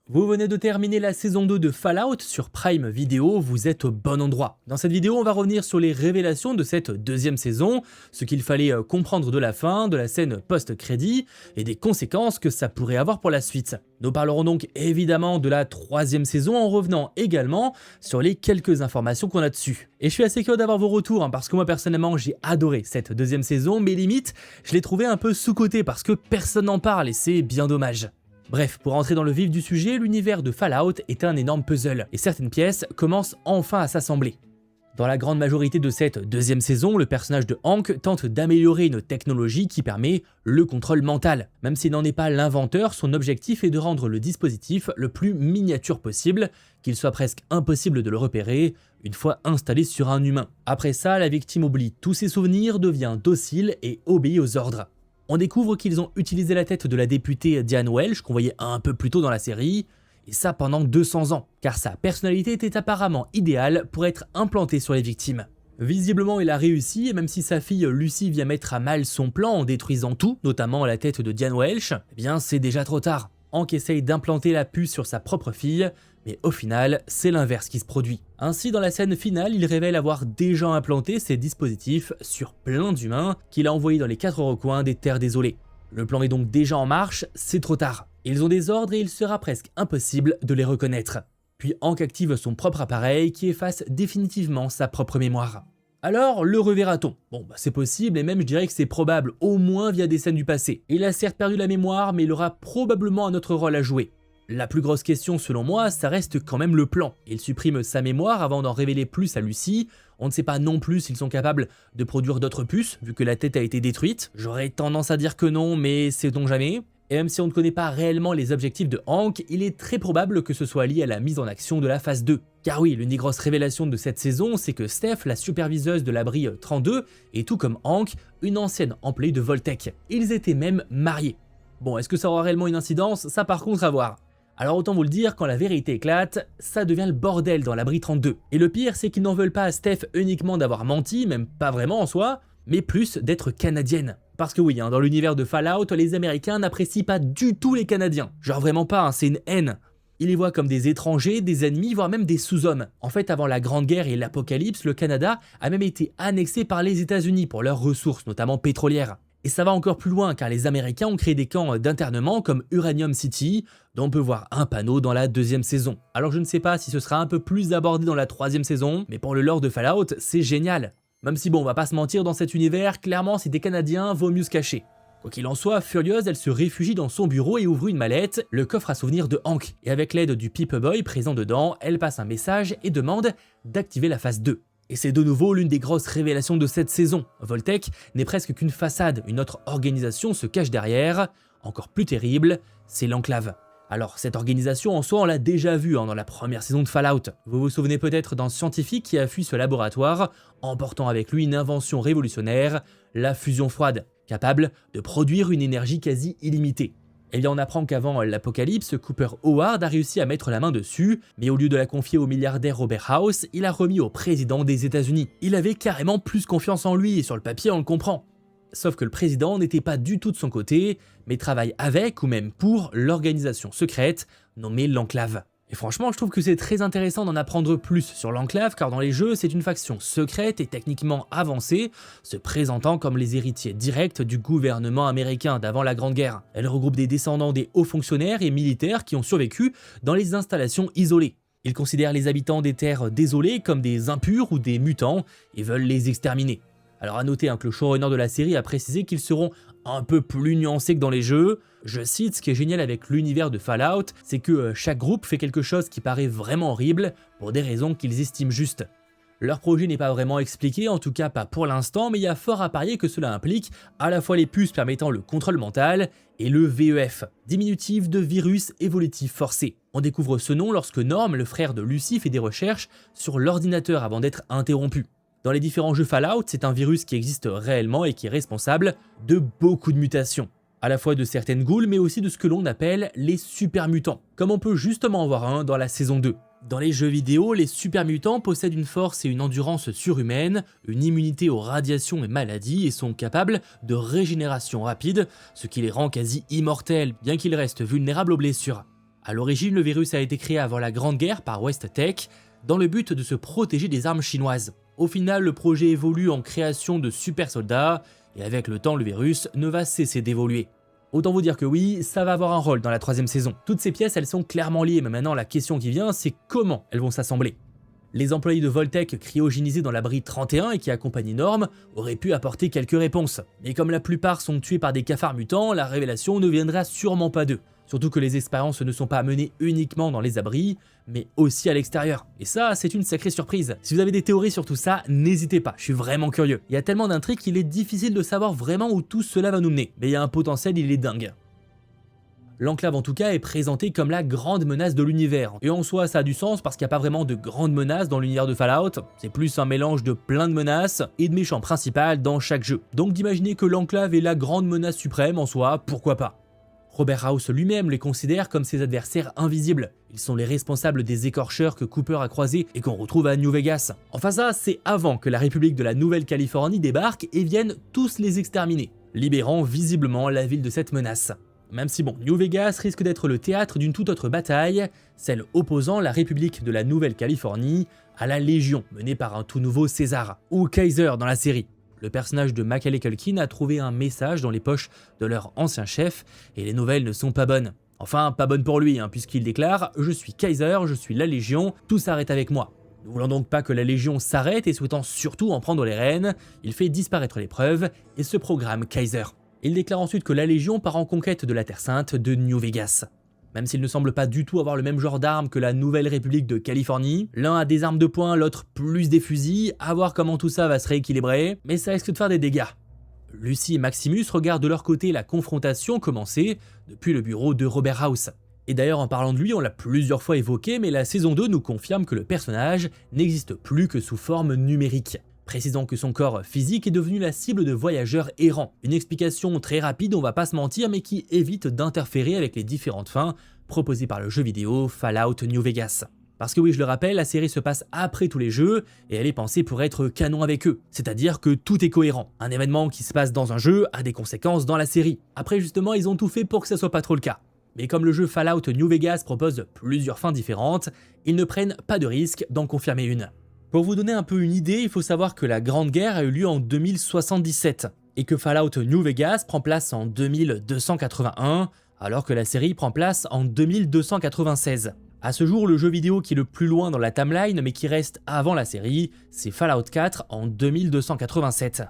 Vous venez de terminer la saison 2 de Fallout sur Prime Video, vous êtes au bon endroit. Dans cette vidéo, on va revenir sur les révélations de cette deuxième saison, ce qu'il fallait comprendre de la fin, de la scène post-crédit et des conséquences que ça pourrait avoir pour la suite. Nous parlerons donc évidemment de la troisième saison en revenant également sur les quelques informations qu'on a dessus. Et je suis assez curieux d'avoir vos retours parce que moi personnellement j'ai adoré cette deuxième saison, mais limite je l'ai trouvé un peu sous-cotée parce que personne n'en parle et c'est bien dommage. Bref, pour entrer dans le vif du sujet, l'univers de Fallout est un énorme puzzle, et certaines pièces commencent enfin à s'assembler. Dans la grande majorité de cette deuxième saison, le personnage de Hank tente d'améliorer une technologie qui permet le contrôle mental. Même s'il n'en est pas l'inventeur, son objectif est de rendre le dispositif le plus miniature possible, qu'il soit presque impossible de le repérer une fois installé sur un humain. Après ça, la victime oublie tous ses souvenirs, devient docile et obéit aux ordres. On découvre qu'ils ont utilisé la tête de la députée Diane Welch, qu'on voyait un peu plus tôt dans la série, et ça pendant 200 ans, car sa personnalité était apparemment idéale pour être implantée sur les victimes. Visiblement il a réussi, et même si sa fille Lucy vient mettre à mal son plan en détruisant tout, notamment la tête de Diane Welch, eh bien c'est déjà trop tard. Hank essaye d'implanter la puce sur sa propre fille, mais au final, c'est l'inverse qui se produit. Ainsi, dans la scène finale, il révèle avoir déjà implanté ces dispositifs sur plein d'humains qu'il a envoyés dans les 4 recoins des terres désolées. Le plan est donc déjà en marche, c'est trop tard. Ils ont des ordres et il sera presque impossible de les reconnaître. Puis Hank active son propre appareil qui efface définitivement sa propre mémoire. Alors, le reverra-t-on? Bon, c'est possible et même je dirais que c'est probable, au moins via des scènes du passé. Il a certes perdu la mémoire, mais il aura probablement un autre rôle à jouer. La plus grosse question selon moi, ça reste quand même le plan. Il supprime sa mémoire avant d'en révéler plus à Lucy. On ne sait pas non plus s'ils sont capables de produire d'autres puces, vu que la tête a été détruite. J'aurais tendance à dire que non, mais sait-on jamais. Et même si on ne connaît pas réellement les objectifs de Hank, il est très probable que ce soit lié à la mise en action de la phase 2. Car oui, l'une des grosses révélations de cette saison, c'est que Steph, la superviseuse de l'abri 32, est tout comme Hank, une ancienne employée de Vault-Tec. Ils étaient même mariés. Bon, est-ce que ça aura réellement une incidence? Ça par contre à voir. Alors autant vous le dire, quand la vérité éclate, ça devient le bordel dans l'abri 32. Et le pire, c'est qu'ils n'en veulent pas à Steph uniquement d'avoir menti, même pas vraiment en soi, mais plus d'être canadienne. Parce que oui, dans l'univers de Fallout, les Américains n'apprécient pas du tout les Canadiens. Genre vraiment pas, c'est une haine. Ils les voient comme des étrangers, des ennemis, voire même des sous-hommes. En fait, avant la Grande Guerre et l'Apocalypse, le Canada a même été annexé par les États-Unis pour leurs ressources, notamment pétrolières. Et ça va encore plus loin car les Américains ont créé des camps d'internement comme Uranium City, dont on peut voir un panneau dans la deuxième saison. Alors je ne sais pas si ce sera un peu plus abordé dans la troisième saison, mais pour le lore de Fallout, c'est génial. Même si bon, on va pas se mentir, dans cet univers, clairement si t'es Canadien, vaut mieux se cacher. Quoi qu'il en soit, furieuse, elle se réfugie dans son bureau et ouvre une mallette, le coffre à souvenirs de Hank. Et avec l'aide du Pip-Boy présent dedans, elle passe un message et demande d'activer la phase 2. Et c'est de nouveau l'une des grosses révélations de cette saison. Vault-Tec n'est presque qu'une façade, une autre organisation se cache derrière. Encore plus terrible, c'est l'Enclave. Alors cette organisation en soi on l'a déjà vue dans la première saison de Fallout. Vous vous souvenez peut-être d'un scientifique qui a fui ce laboratoire, emportant avec lui une invention révolutionnaire, la fusion froide, capable de produire une énergie quasi illimitée. Et bien on apprend qu'avant l'apocalypse, Cooper Howard a réussi à mettre la main dessus, mais au lieu de la confier au milliardaire Robert House, il a remis au président des États-Unis. Il avait carrément plus confiance en lui, et sur le papier on le comprend. Sauf que le président n'était pas du tout de son côté, mais travaille avec ou même pour l'organisation secrète nommée l'Enclave. Et franchement, je trouve que c'est très intéressant d'en apprendre plus sur l'Enclave, car dans les jeux, c'est une faction secrète et techniquement avancée, se présentant comme les héritiers directs du gouvernement américain d'avant la Grande Guerre. Elle regroupe des descendants des hauts fonctionnaires et militaires qui ont survécu dans les installations isolées. Ils considèrent les habitants des terres désolées comme des impurs ou des mutants et veulent les exterminer. Alors à noter que le showrunner de la série a précisé qu'ils seront un peu plus nuancés que dans les jeux. Je cite, ce qui est génial avec l'univers de Fallout, c'est que chaque groupe fait quelque chose qui paraît vraiment horrible pour des raisons qu'ils estiment justes. Leur projet n'est pas vraiment expliqué, en tout cas pas pour l'instant, mais il y a fort à parier que cela implique à la fois les puces permettant le contrôle mental et le VEF, diminutif de virus évolutif forcé. On découvre ce nom lorsque Norm, le frère de Lucy, fait des recherches sur l'ordinateur avant d'être interrompu. Dans les différents jeux Fallout, c'est un virus qui existe réellement et qui est responsable de beaucoup de mutations. À la fois de certaines ghouls, mais aussi de ce que l'on appelle les super mutants, comme on peut justement en voir un dans la saison 2. Dans les jeux vidéo, les super mutants possèdent une force et une endurance surhumaines, une immunité aux radiations et maladies et sont capables de régénération rapide, ce qui les rend quasi immortels, bien qu'ils restent vulnérables aux blessures. À l'origine, le virus a été créé avant la Grande Guerre par West Tech, dans le but de se protéger des armes chinoises. Au final, le projet évolue en création de super soldats, et avec le temps, le virus ne va cesser d'évoluer. Autant vous dire que oui, ça va avoir un rôle dans la 3e saison. Toutes ces pièces, elles sont clairement liées, mais maintenant la question qui vient, c'est comment elles vont s'assembler. Les employés de Vault-Tec cryogénisés dans l'abri 31 et qui accompagnent Norm auraient pu apporter quelques réponses. Mais comme la plupart sont tués par des cafards mutants, la révélation ne viendra sûrement pas d'eux. Surtout que les expériences ne sont pas menées uniquement dans les abris, mais aussi à l'extérieur. Et ça, c'est une sacrée surprise. Si vous avez des théories sur tout ça, n'hésitez pas, je suis vraiment curieux. Il y a tellement d'intrigues qu'il est difficile de savoir vraiment où tout cela va nous mener. Mais il y a un potentiel, il est dingue. L'Enclave en tout cas est présentée comme la grande menace de l'univers. Et en soi ça a du sens parce qu'il n'y a pas vraiment de grande menace dans l'univers de Fallout, c'est plus un mélange de plein de menaces et de méchants principaux dans chaque jeu. Donc d'imaginer que l'Enclave est la grande menace suprême en soi, pourquoi pas. Robert House lui-même les considère comme ses adversaires invisibles. Ils sont les responsables des écorcheurs que Cooper a croisés et qu'on retrouve à New Vegas. Enfin ça, c'est avant que la République de la Nouvelle-Californie débarque et vienne tous les exterminer, libérant visiblement la ville de cette menace. Même si bon, New Vegas risque d'être le théâtre d'une toute autre bataille, celle opposant la République de la Nouvelle-Californie à la Légion, menée par un tout nouveau César, ou Kaiser dans la série. Le personnage de Macaulay Culkin a trouvé un message dans les poches de leur ancien chef, et les nouvelles ne sont pas bonnes. Enfin, pas bonnes pour lui, puisqu'il déclare « Je suis Kaiser, je suis la Légion, tout s'arrête avec moi ». Ne voulant donc pas que la Légion s'arrête et souhaitant surtout en prendre les rênes, il fait disparaître les preuves et se programme Kaiser. Il déclare ensuite que la Légion part en conquête de la Terre Sainte de New Vegas. Même s'il ne semble pas du tout avoir le même genre d'armes que la Nouvelle République de Californie, l'un a des armes de poing, l'autre plus des fusils, à voir comment tout ça va se rééquilibrer, mais ça risque de faire des dégâts. Lucy et Maximus regardent de leur côté la confrontation commencer depuis le bureau de Robert House. Et d'ailleurs en parlant de lui, on l'a plusieurs fois évoqué, mais la saison 2 nous confirme que le personnage n'existe plus que sous forme numérique, précisant que son corps physique est devenu la cible de voyageurs errants. Une explication très rapide, on va pas se mentir, mais qui évite d'interférer avec les différentes fins proposées par le jeu vidéo Fallout New Vegas. Parce que oui, je le rappelle, la série se passe après tous les jeux, et elle est pensée pour être canon avec eux, c'est-à-dire que tout est cohérent. Un événement qui se passe dans un jeu a des conséquences dans la série. Après justement, ils ont tout fait pour que ça soit pas trop le cas. Mais comme le jeu Fallout New Vegas propose plusieurs fins différentes, ils ne prennent pas de risque d'en confirmer une. Pour vous donner un peu une idée, il faut savoir que la Grande Guerre a eu lieu en 2077 et que Fallout New Vegas prend place en 2281 alors que la série prend place en 2296. À ce jour, le jeu vidéo qui est le plus loin dans la timeline mais qui reste avant la série, c'est Fallout 4 en 2287.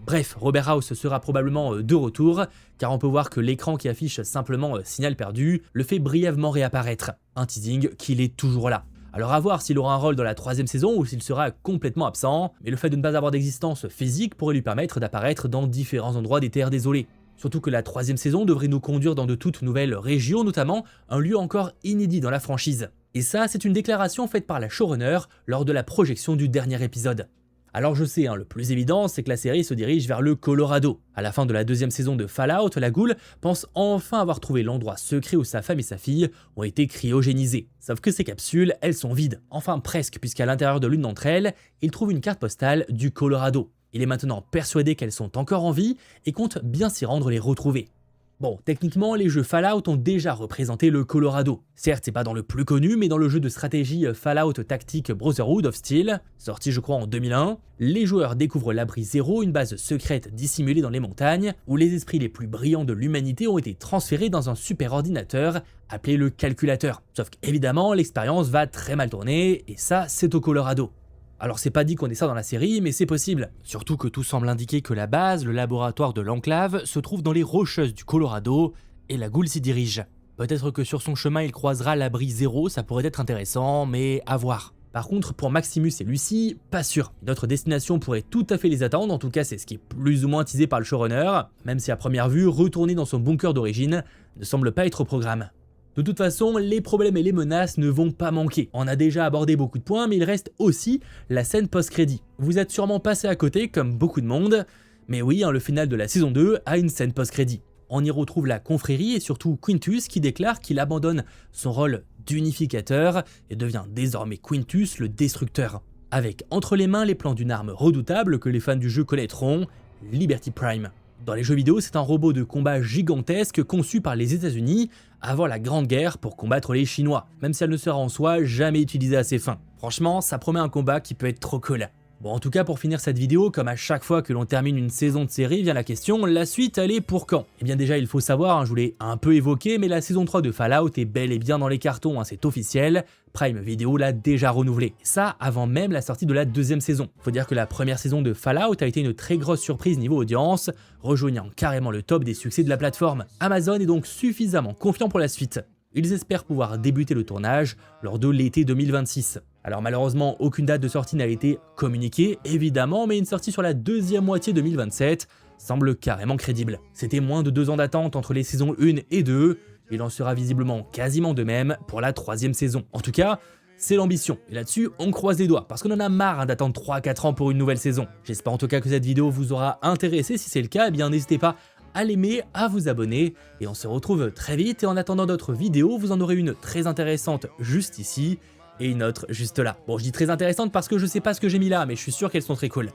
Bref, Robert House sera probablement de retour, car on peut voir que l'écran qui affiche simplement signal perdu le fait brièvement réapparaître, un teasing qu'il est toujours là. Alors à voir s'il aura un rôle dans la 3e saison ou s'il sera complètement absent, mais le fait de ne pas avoir d'existence physique pourrait lui permettre d'apparaître dans différents endroits des Terres désolées. Surtout que la 3e saison devrait nous conduire dans de toutes nouvelles régions, notamment un lieu encore inédit dans la franchise. Et ça, c'est une déclaration faite par la showrunner lors de la projection du dernier épisode. Alors je sais, le plus évident, c'est que la série se dirige vers le Colorado. À la fin de la 2e saison de Fallout, la Ghoul pense enfin avoir trouvé l'endroit secret où sa femme et sa fille ont été cryogénisées. Sauf que ces capsules, elles sont vides. Enfin presque, puisqu'à l'intérieur de l'une d'entre elles, il trouve une carte postale du Colorado. Il est maintenant persuadé qu'elles sont encore en vie et compte bien s'y rendre les retrouver. Bon, techniquement, les jeux Fallout ont déjà représenté le Colorado. Certes, c'est pas dans le plus connu, mais dans le jeu de stratégie Fallout Tactics Brotherhood of Steel, sorti je crois en 2001, les joueurs découvrent l'Abri Zéro, une base secrète dissimulée dans les montagnes, où les esprits les plus brillants de l'humanité ont été transférés dans un superordinateur appelé le Calculateur. Sauf qu'évidemment, l'expérience va très mal tourner, et ça, c'est au Colorado. Alors c'est pas dit qu'on ait ça dans la série, mais c'est possible. Surtout que tout semble indiquer que la base, le laboratoire de l'Enclave, se trouve dans les Rocheuses du Colorado, et la Ghoul s'y dirige. Peut-être que sur son chemin il croisera l'Abri Zéro, ça pourrait être intéressant, mais à voir. Par contre, pour Maximus et Lucy, pas sûr. Notre destination pourrait tout à fait les attendre, en tout cas c'est ce qui est plus ou moins teasé par le showrunner, même si à première vue, retourner dans son bunker d'origine ne semble pas être au programme. De toute façon, les problèmes et les menaces ne vont pas manquer. On a déjà abordé beaucoup de points, mais il reste aussi la scène post-crédit. Vous êtes sûrement passé à côté, comme beaucoup de monde, mais oui, le final de la saison 2 a une scène post-crédit. On y retrouve la confrérie et surtout Quintus qui déclare qu'il abandonne son rôle d'unificateur et devient désormais Quintus le Destructeur. Avec entre les mains les plans d'une arme redoutable que les fans du jeu connaîtront, Liberty Prime. Dans les jeux vidéo, c'est un robot de combat gigantesque conçu par les États-Unis avant la Grande Guerre pour combattre les Chinois, même si elle ne sera en soi jamais utilisée à ses fins. Franchement, ça promet un combat qui peut être trop cool. Bon, en tout cas, pour finir cette vidéo, comme à chaque fois que l'on termine une saison de série, vient la question, la suite, elle est pour quand? Eh bien déjà, il faut savoir, je vous l'ai un peu évoqué, mais la saison 3 de Fallout est bel et bien dans les cartons, c'est officiel. Prime Video l'a déjà renouvelé. Ça, avant même la sortie de la deuxième saison. Faut dire que la première saison de Fallout a été une très grosse surprise niveau audience, rejoignant carrément le top des succès de la plateforme. Amazon est donc suffisamment confiant pour la suite. Ils espèrent pouvoir débuter le tournage lors de l'été 2026. Alors malheureusement, aucune date de sortie n'a été communiquée, évidemment, mais une sortie sur la deuxième moitié 2027 semble carrément crédible. C'était moins de 2 ans d'attente entre les saisons 1 et 2, il en sera visiblement quasiment de même pour la troisième saison. En tout cas, c'est l'ambition, et là-dessus, on croise les doigts, parce qu'on en a marre d'attendre 3-4 ans pour une nouvelle saison. J'espère en tout cas que cette vidéo vous aura intéressé, si c'est le cas, eh bien n'hésitez pas à l'aimer, à vous abonner, et on se retrouve très vite, et en attendant d'autres vidéos, vous en aurez une très intéressante juste ici, et une autre juste là. Bon, je dis très intéressante parce que je sais pas ce que j'ai mis là, mais je suis sûr qu'elles sont très cool.